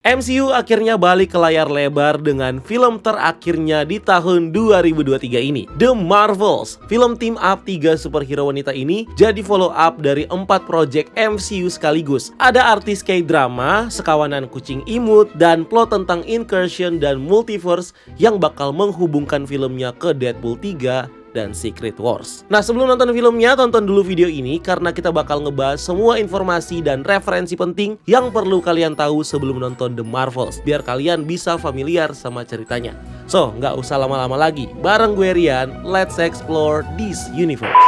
MCU akhirnya balik ke layar lebar dengan film terakhirnya di tahun 2023 ini, The Marvels. Film team up 3 superhero wanita ini jadi follow up dari 4 project MCU sekaligus. Ada artis K-drama, sekawanan kucing imut, dan plot tentang incursion dan multiverse yang bakal menghubungkan filmnya ke Deadpool 3 dan Secret Wars. Nah, sebelum nonton filmnya, tonton dulu video ini karena kita bakal ngebahas semua informasi dan referensi penting yang perlu kalian tahu sebelum nonton The Marvels, biar kalian bisa familiar sama ceritanya. So, nggak usah lama-lama lagi. Bareng gue Rian, let's explore this universe.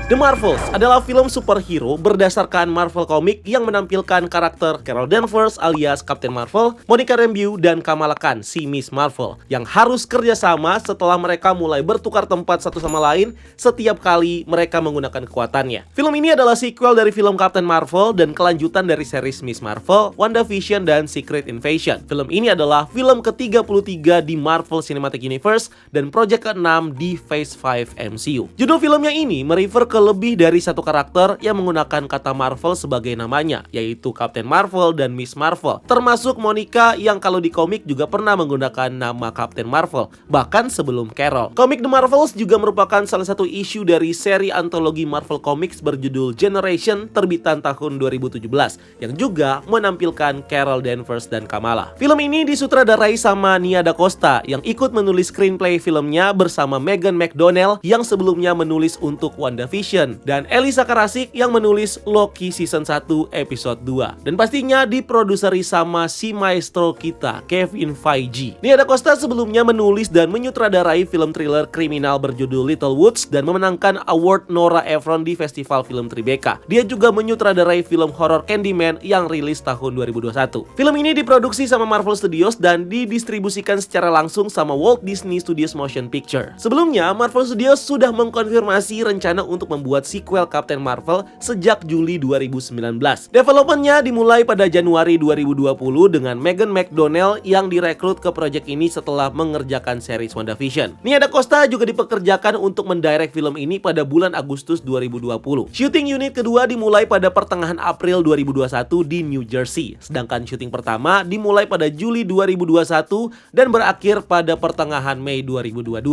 The Marvels adalah film superhero berdasarkan Marvel Comics yang menampilkan karakter Carol Danvers alias Captain Marvel, Monica Rambeau, dan Kamala Khan si Miss Marvel yang harus kerjasama setelah mereka mulai bertukar tempat satu sama lain setiap kali mereka menggunakan kekuatannya. Film ini adalah sequel dari film Captain Marvel dan kelanjutan dari series Miss Marvel, WandaVision, dan Secret Invasion. Film ini adalah film ke-33 di Marvel Cinematic Universe dan project ke-6 di Phase 5 MCU. Judul filmnya ini merefer ke lebih dari satu karakter yang menggunakan kata Marvel sebagai namanya, yaitu Captain Marvel dan Miss Marvel, termasuk Monica yang kalau di komik juga pernah menggunakan nama Captain Marvel, bahkan sebelum Carol. Komik The Marvels juga merupakan salah satu isu dari seri antologi Marvel Comics berjudul Generation terbitan tahun 2017 yang juga menampilkan Carol Danvers dan Kamala. Film ini disutradarai sama Nia Da Costa yang ikut menulis screenplay filmnya bersama Megan McDonnell yang sebelumnya menulis untuk WandaVision, dan Elisa Karasik yang menulis Loki Season 1 Episode 2. Dan pastinya diproduseri sama si maestro kita, Kevin Feige. Nia Da Costa sebelumnya menulis dan menyutradarai film thriller kriminal berjudul Little Woods dan memenangkan award Nora Ephron di Festival Film Tribeca. Dia juga menyutradarai film horor Candyman yang rilis tahun 2021. Film ini diproduksi sama Marvel Studios dan didistribusikan secara langsung sama Walt Disney Studios Motion Picture. Sebelumnya, Marvel Studios sudah mengkonfirmasi rencana untuk membuat sequel Captain Marvel sejak Juli 2019. Developmentnya dimulai pada Januari 2020 dengan Megan McDonnell yang direkrut ke proyek ini setelah mengerjakan series WandaVision. Nia Da Costa juga dipekerjakan untuk mendirect film ini pada bulan Agustus 2020. Syuting unit kedua dimulai pada pertengahan April 2021 di New Jersey, sedangkan syuting pertama dimulai pada Juli 2021 dan berakhir pada pertengahan Mei 2022.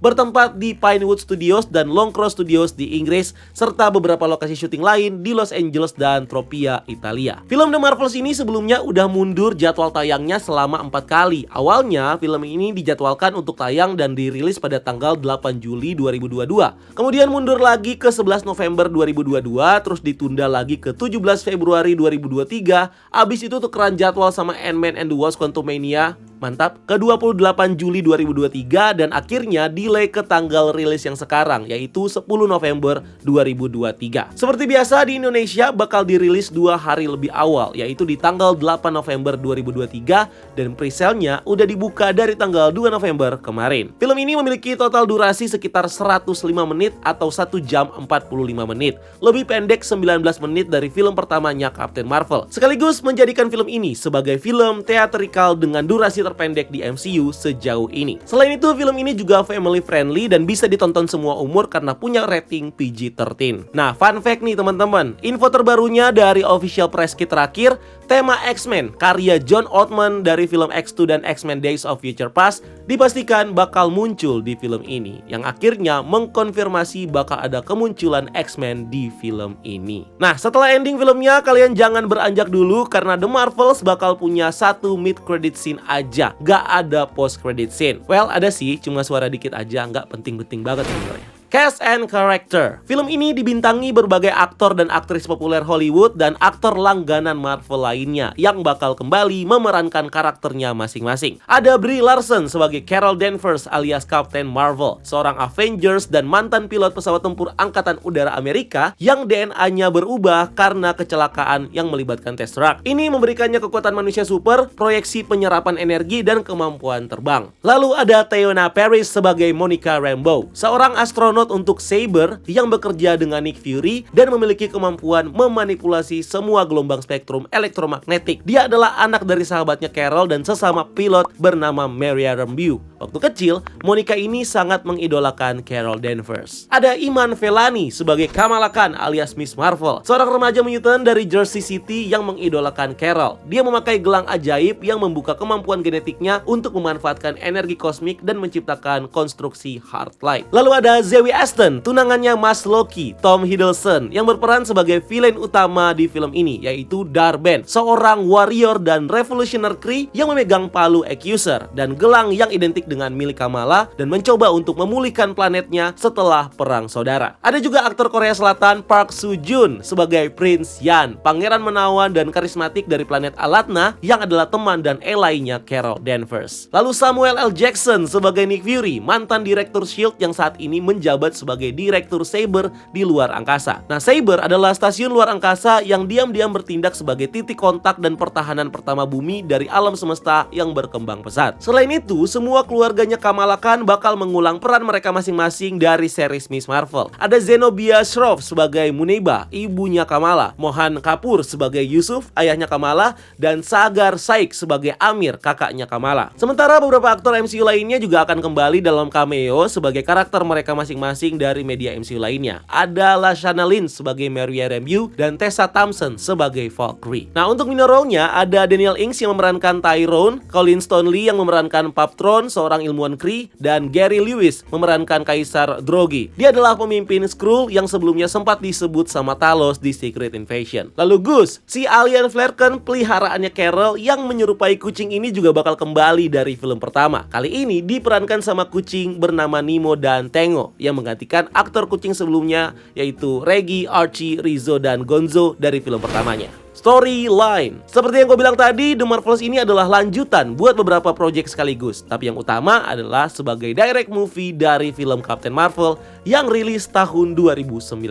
Bertempat di Pinewood Studios dan Longcross Studios di Inggris, serta beberapa lokasi syuting lain di Los Angeles dan Tropea, Italia. Film The Marvels ini sebelumnya udah mundur jadwal tayangnya selama 4 kali. Awalnya film ini dijadwalkan untuk tayang dan dirilis pada tanggal 8 Juli 2022. Kemudian mundur lagi ke 11 November 2022, terus ditunda lagi ke 17 Februari 2023. Abis itu tukeran jadwal sama Ant-Man and the Wasp: Quantumania, mantap, ke 28 Juli 2023 dan akhirnya delay ke tanggal rilis yang sekarang, yaitu 10 November 2023. Seperti biasa di Indonesia bakal dirilis 2 hari lebih awal, yaitu di tanggal 8 November 2023 dan presale-nya udah dibuka dari tanggal 2 November kemarin. Film ini memiliki total durasi sekitar 105 menit atau 1 jam 45 menit. Lebih pendek 19 menit dari film pertamanya Captain Marvel. Sekaligus menjadikan film ini sebagai film teatrikal dengan durasi terpendek di MCU sejauh ini. Selain itu, film ini juga family friendly dan bisa ditonton semua umur karena punya rating PG-13. Nah, fun fact nih teman-teman, info terbarunya dari official press kit terakhir, tema X-Men karya John Ottman dari film X2 dan X-Men Days of Future Past dipastikan bakal muncul di film ini, yang akhirnya mengkonfirmasi bakal ada kemunculan X-Men di film ini. Nah, setelah ending filmnya, kalian jangan beranjak dulu karena The Marvels bakal punya satu mid-credit scene aja, gak ada post-credit scene. Well, ada sih, cuma suara dikit aja, gak penting-penting banget sebenarnya. Cast and Character. Film ini dibintangi berbagai aktor dan aktris populer Hollywood dan aktor langganan Marvel lainnya yang bakal kembali memerankan karakternya masing-masing. Ada Brie Larson sebagai Carol Danvers alias Captain Marvel, seorang Avengers dan mantan pilot pesawat tempur Angkatan Udara Amerika yang DNA-nya berubah karena kecelakaan yang melibatkan Tesseract. Ini memberikannya kekuatan manusia super, proyeksi penyerapan energi, dan kemampuan terbang. Lalu ada Teyonah Parris sebagai Monica Rambeau, seorang astronot pilot untuk Saber yang bekerja dengan Nick Fury dan memiliki kemampuan memanipulasi semua gelombang spektrum elektromagnetik. Dia adalah anak dari sahabatnya Carol dan sesama pilot bernama Maria Rambeau. Waktu kecil, Monica ini sangat mengidolakan Carol Danvers. Ada Iman Vellani sebagai Kamala Khan alias Miss Marvel, seorang remaja mutant dari Jersey City yang mengidolakan Carol. Dia memakai gelang ajaib yang membuka kemampuan genetiknya untuk memanfaatkan energi kosmik dan menciptakan konstruksi Heartlight. Lalu ada Zoe Aston, tunangannya Mas Loki, Tom Hiddleston, yang berperan sebagai villain utama di film ini, yaitu Dar-Benn, seorang warrior dan revolusioner Kree yang memegang palu Accuser dan gelang yang identik dengan milik Kamala dan mencoba untuk memulihkan planetnya setelah perang saudara. Ada juga aktor Korea Selatan Park Soo Joon sebagai Prince Yan, pangeran menawan dan karismatik dari planet Alatna yang adalah teman dan ally-nya Carol Danvers. Lalu Samuel L. Jackson sebagai Nick Fury, mantan direktur SHIELD yang saat ini menjabat sebagai direktur Saber di luar angkasa. Nah, Saber adalah stasiun luar angkasa yang diam-diam bertindak sebagai titik kontak dan pertahanan pertama bumi dari alam semesta yang berkembang pesat. Selain itu, semua keluarganya Kamala Khan bakal mengulang peran mereka masing-masing dari series Miss Marvel. Ada Zenobia Shroff sebagai Muneba, ibunya Kamala, Mohan Kapoor sebagai Yusuf, ayahnya Kamala, dan Sagar Shaikh sebagai Amir, kakaknya Kamala. Sementara beberapa aktor MCU lainnya juga akan kembali dalam cameo sebagai karakter mereka masing-masing dari media MCU lainnya. Ada Lashana Lynch sebagai Maria Rambeau dan Tessa Thompson sebagai Valkyrie. Nah, untuk minor role-nya ada Daniel Ings yang memerankan Tyrone, Colin Stonley yang memerankan Paptron, seorang ilmuwan Kree, dan Gary Lewis memerankan Kaisar Drogi. Dia adalah pemimpin Skrull yang sebelumnya sempat disebut sama Talos di Secret Invasion. Lalu Goose, si alien Flerken peliharaannya Carol yang menyerupai kucing ini juga bakal kembali dari film pertama. Kali ini diperankan sama kucing bernama Nemo dan Tengo yang menggantikan aktor kucing sebelumnya yaitu Reggie, Archie, Rizzo, dan Gonzo dari film pertamanya. Storyline. Seperti yang gue bilang tadi, The Marvels ini adalah lanjutan buat beberapa proyek sekaligus. Tapi yang utama adalah sebagai direct movie dari film Captain Marvel yang rilis tahun 2019.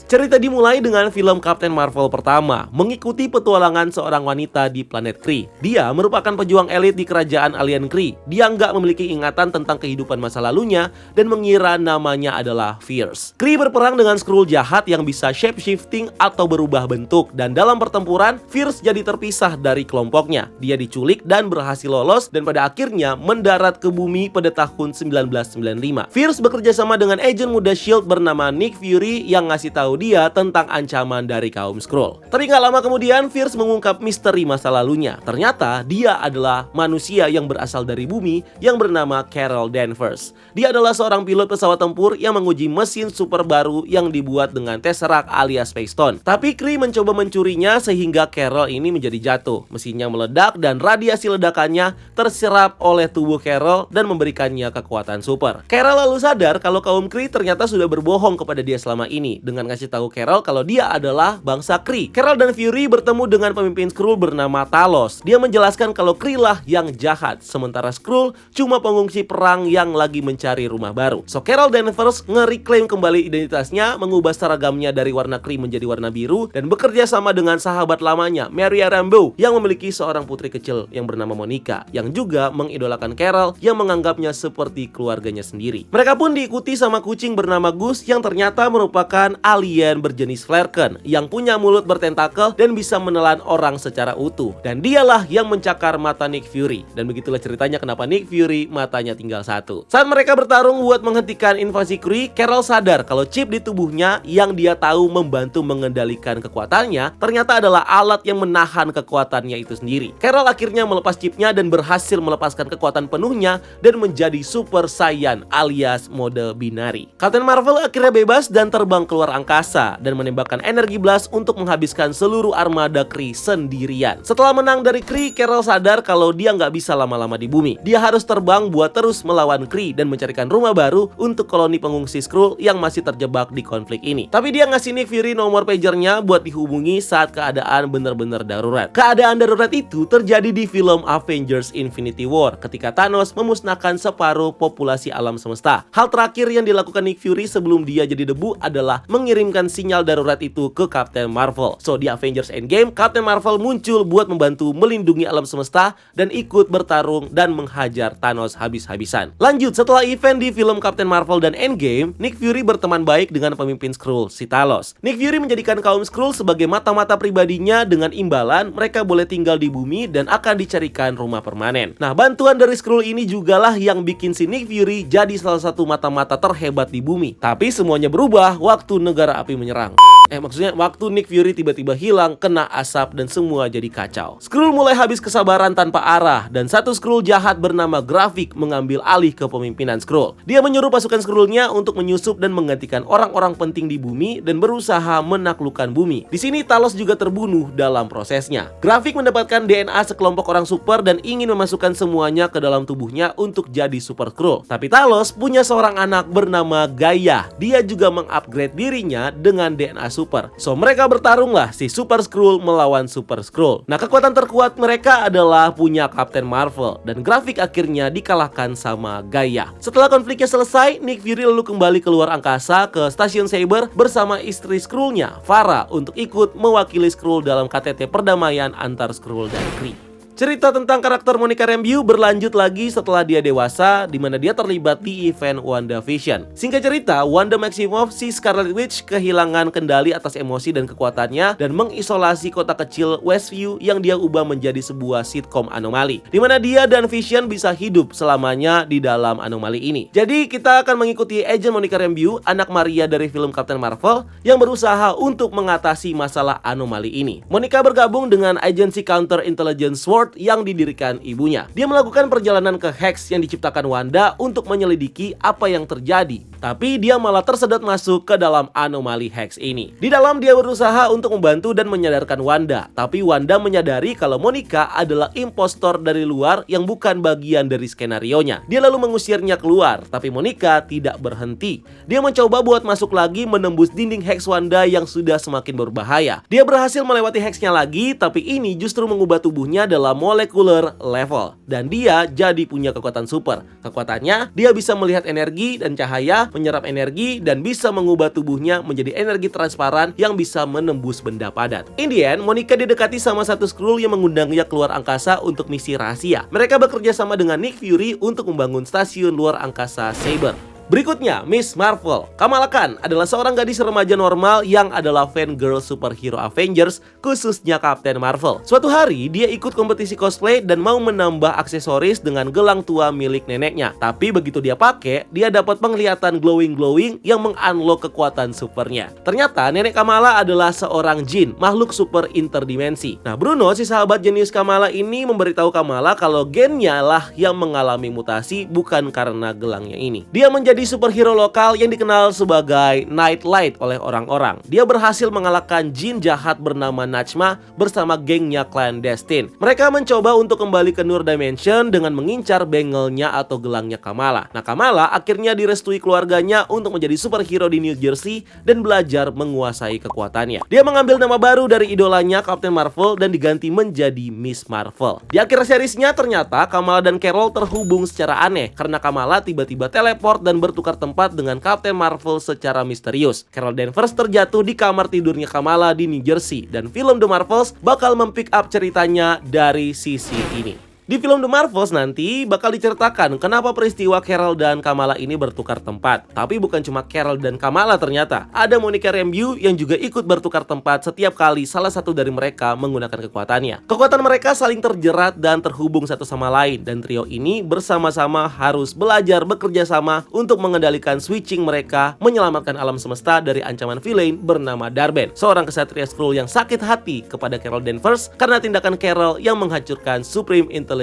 Cerita dimulai dengan film Captain Marvel pertama, mengikuti petualangan seorang wanita di planet Kree. Dia merupakan pejuang elit di kerajaan alien Kree. Dia nggak memiliki ingatan tentang kehidupan masa lalunya dan mengira namanya adalah Fierce. Kree berperang dengan Skrull jahat yang bisa shape-shifting atau berubah bentuk, dan dalam pertempuran Fierce jadi terpisah dari kelompoknya. Dia diculik dan berhasil lolos dan pada akhirnya mendarat ke bumi pada tahun 1995. Fierce bekerja sama dengan agen muda SHIELD bernama Nick Fury yang ngasih tahu dia tentang ancaman dari kaum Skrull. Tapi nggak lama kemudian Fierce mengungkap misteri masa lalunya. Ternyata dia adalah manusia yang berasal dari bumi yang bernama Carol Danvers. Dia adalah seorang pilot pesawat tempur yang menguji mesin super baru yang dibuat dengan Tesseract alias Space Stone. Tapi Kree mencoba mencurinya sehingga Carol ini menjadi jatuh. Mesinnya meledak dan radiasi ledakannya terserap oleh tubuh Carol dan memberikannya kekuatan super. Carol lalu sadar kalau kaum Kree ternyata sudah berbohong kepada dia selama ini dengan ngasih tahu Carol kalau dia adalah bangsa Kree. Carol dan Fury bertemu dengan pemimpin Skrull bernama Talos. Dia menjelaskan kalau Kree lah yang jahat, sementara Skrull cuma pengungsi perang yang lagi mencari rumah baru. So Carol Danvers nge-reclaim kembali identitasnya, mengubah seragamnya dari warna Kree menjadi warna biru dan bekerja sama dengan sahabat lamanya Maria Rambeau yang memiliki seorang putri kecil yang bernama Monica yang juga mengidolakan Carol yang menganggapnya seperti keluarganya sendiri. Mereka pun diikuti sama kucing bernama Goose yang ternyata merupakan alien berjenis Flerken yang punya mulut bertentakel dan bisa menelan orang secara utuh, dan dialah yang mencakar mata Nick Fury. Dan begitulah ceritanya kenapa Nick Fury matanya tinggal satu. Saat mereka bertarung buat menghentikan invasi Kree, Carol sadar kalau chip di tubuhnya yang dia tahu membantu mengendalikan kekuatannya ternyata adalah alat yang menahan kekuatannya itu sendiri. Carol akhirnya melepas chipnya dan berhasil melepaskan kekuatan penuhnya dan menjadi Super Saiyan alias mode binari. Captain Marvel akhirnya bebas dan terbang keluar angkasa dan menembakkan energi blast untuk menghabiskan seluruh armada Kree sendirian. Setelah menang dari Kree, Carol sadar kalau dia nggak bisa lama-lama di bumi. Dia harus terbang buat terus melawan Kree dan mencarikan rumah baru untuk koloni pengungsi Skrull yang masih terjebak di konflik ini. Tapi dia ngasih Nick Fury nomor pagernya buat dihubungi saat keadaan keadaan benar-benar darurat. Keadaan darurat itu terjadi di film Avengers Infinity War ketika Thanos memusnahkan separuh populasi alam semesta. Hal terakhir yang dilakukan Nick Fury sebelum dia jadi debu adalah mengirimkan sinyal darurat itu ke Captain Marvel. So di Avengers Endgame, Captain Marvel muncul buat membantu melindungi alam semesta dan ikut bertarung dan menghajar Thanos habis-habisan. Lanjut, setelah event di film Captain Marvel dan Endgame, Nick Fury berteman baik dengan pemimpin Skrull, si Talos. Nick Fury menjadikan kaum Skrull sebagai mata-mata pribadinya dengan imbalan mereka boleh tinggal di bumi dan akan dicarikan rumah permanen. Nah, bantuan dari Skrull ini jugalah yang bikin si Nick Fury jadi salah satu mata-mata terhebat di bumi. Tapi semuanya berubah waktu negara api menyerang. Maksudnya waktu Nick Fury tiba-tiba hilang, kena asap dan semua jadi kacau. Skrull mulai habis kesabaran tanpa arah dan satu Skrull jahat bernama Gravik mengambil alih kepemimpinan Skrull. Dia menyuruh pasukan Skrullnya untuk menyusup dan menggantikan orang-orang penting di bumi dan berusaha menaklukkan bumi. Di sini Talos juga terbunuh dalam prosesnya. Gravik mendapatkan DNA sekelompok orang super dan ingin memasukkan semuanya ke dalam tubuhnya untuk jadi Super Skrull. Tapi Talos punya seorang anak bernama Gaia. Dia juga mengupgrade dirinya dengan DNA super. So mereka bertarunglah, si Super Skrull melawan Super Skrull. Nah, kekuatan terkuat mereka adalah punya Captain Marvel dan Gravik akhirnya dikalahkan sama Gaia. Setelah konfliknya selesai, Nick Fury lalu kembali keluar angkasa ke stasiun Saber bersama istri Skrullnya, Farah, untuk ikut mewakili Skrull dalam KTT perdamaian antar Skrull dan Kree. Cerita tentang karakter Monica Rambeau berlanjut lagi setelah dia dewasa, di mana dia terlibat di event WandaVision. Singkat cerita, Wanda Maximoff, si Scarlet Witch, kehilangan kendali atas emosi dan kekuatannya dan mengisolasi kota kecil Westview yang dia ubah menjadi sebuah sitcom anomali, di mana dia dan Vision bisa hidup selamanya di dalam anomali ini. Jadi kita akan mengikuti Agent Monica Rambeau, anak Maria dari film Captain Marvel, yang berusaha untuk mengatasi masalah anomali ini. Monica bergabung dengan agensi Counter Intelligence Sword yang didirikan ibunya. Dia melakukan perjalanan ke Hex yang diciptakan Wanda untuk menyelidiki apa yang terjadi. Tapi dia malah tersedot masuk ke dalam anomali Hex ini. Di dalam dia berusaha untuk membantu dan menyadarkan Wanda. Tapi Wanda menyadari kalau Monica adalah impostor dari luar yang bukan bagian dari skenarionya. Dia lalu mengusirnya keluar. Tapi Monica tidak berhenti. Dia mencoba buat masuk lagi menembus dinding Hex Wanda yang sudah semakin berbahaya. Dia berhasil melewati Hexnya lagi, tapi ini justru mengubah tubuhnya dalam molecular level dan dia jadi punya kekuatan super. Kekuatannya, dia bisa melihat energi dan cahaya, menyerap energi dan bisa mengubah tubuhnya menjadi energi transparan yang bisa menembus benda padat. In the end, Monica didekati sama satu Skrull yang mengundangnya keluar angkasa untuk misi rahasia. Mereka bekerja sama dengan Nick Fury untuk membangun stasiun luar angkasa Saber. Berikutnya, Miss Marvel. Kamala Khan adalah seorang gadis remaja normal yang adalah fan girl superhero Avengers, khususnya Captain Marvel. Suatu hari, dia ikut kompetisi cosplay dan mau menambah aksesoris dengan gelang tua milik neneknya. Tapi begitu dia pakai, dia dapat penglihatan glowing-glowing yang mengunlock kekuatan supernya. Ternyata nenek Kamala adalah seorang jin, makhluk super interdimensi. Nah, Bruno, si sahabat jenius Kamala ini memberitahu Kamala kalau gennya lah yang mengalami mutasi, bukan karena gelangnya ini. Dia menjadi superhero lokal yang dikenal sebagai Nightlight oleh orang-orang. Dia berhasil mengalahkan jin jahat bernama Najma bersama gengnya Clandestine. Mereka mencoba untuk kembali ke Nur Dimension dengan mengincar bengelnya atau gelangnya Kamala. Nah, Kamala akhirnya direstui keluarganya untuk menjadi superhero di New Jersey dan belajar menguasai kekuatannya. Dia mengambil nama baru dari idolanya Captain Marvel dan diganti menjadi Miss Marvel. Di akhir seriesnya ternyata Kamala dan Carol terhubung secara aneh karena Kamala tiba-tiba teleport dan bertukar tempat dengan Captain Marvel secara misterius. Carol Danvers terjatuh di kamar tidurnya Kamala di New Jersey dan film The Marvels bakal mempick up ceritanya dari sisi ini. Di film The Marvels nanti bakal diceritakan kenapa peristiwa Carol dan Kamala ini bertukar tempat. Tapi bukan cuma Carol dan Kamala ternyata. Ada Monica Rambeau yang juga ikut bertukar tempat setiap kali salah satu dari mereka menggunakan kekuatannya. Kekuatan mereka saling terjerat dan terhubung satu sama lain. Dan trio ini bersama-sama harus belajar bekerja sama untuk mengendalikan switching mereka, menyelamatkan alam semesta dari ancaman villain bernama Dar-Benn, seorang kesatria Skrull yang sakit hati kepada Carol Danvers karena tindakan Carol yang menghancurkan Supreme Intelligence.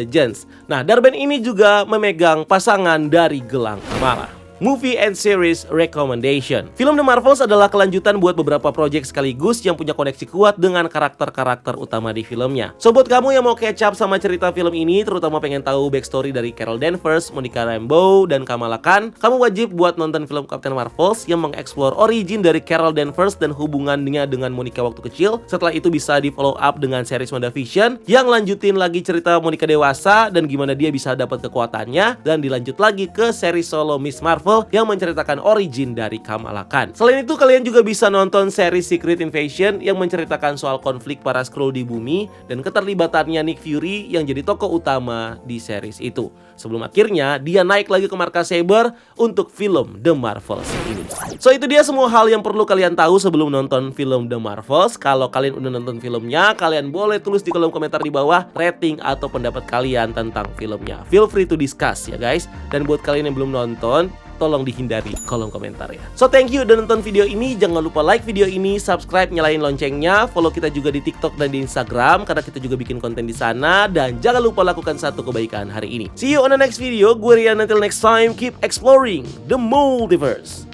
Nah, Dar-Benn ini juga memegang pasangan dari gelang Kamala. Movie and Series Recommendation. Film The Marvels adalah kelanjutan buat beberapa proyek sekaligus yang punya koneksi kuat dengan karakter-karakter utama di filmnya. So buat kamu yang mau catch up sama cerita film ini, terutama pengen tahu backstory dari Carol Danvers, Monica Rambeau, dan Kamala Khan, kamu wajib buat nonton film Captain Marvels yang mengeksplor origin dari Carol Danvers dan hubungannya dengan Monica waktu kecil. Setelah itu bisa di follow up dengan series WandaVision yang lanjutin lagi cerita Monica dewasa dan gimana dia bisa dapat kekuatannya, dan dilanjut lagi ke seri solo Miss Marvel yang menceritakan origin dari Kamala Khan. Selain itu, kalian juga bisa nonton seri Secret Invasion yang menceritakan soal konflik para Skrull di bumi dan keterlibatannya Nick Fury yang jadi tokoh utama di series itu. Sebelum akhirnya dia naik lagi ke markas Saber untuk film The Marvels ini. So itu dia semua hal yang perlu kalian tahu sebelum nonton film The Marvels. Kalau kalian udah nonton filmnya, kalian boleh tulis di kolom komentar di bawah rating atau pendapat kalian tentang filmnya. Feel free to discuss ya guys. Dan buat kalian yang belum nonton, tolong dihindari kolom komentar ya. So thank you udah nonton video ini. Jangan lupa like video ini, subscribe, nyalain loncengnya, follow kita juga di TikTok dan di Instagram karena kita juga bikin konten di sana. Dan jangan lupa lakukan satu kebaikan hari ini. See you on the next video. Gue Rian, until next time, keep exploring the multiverse.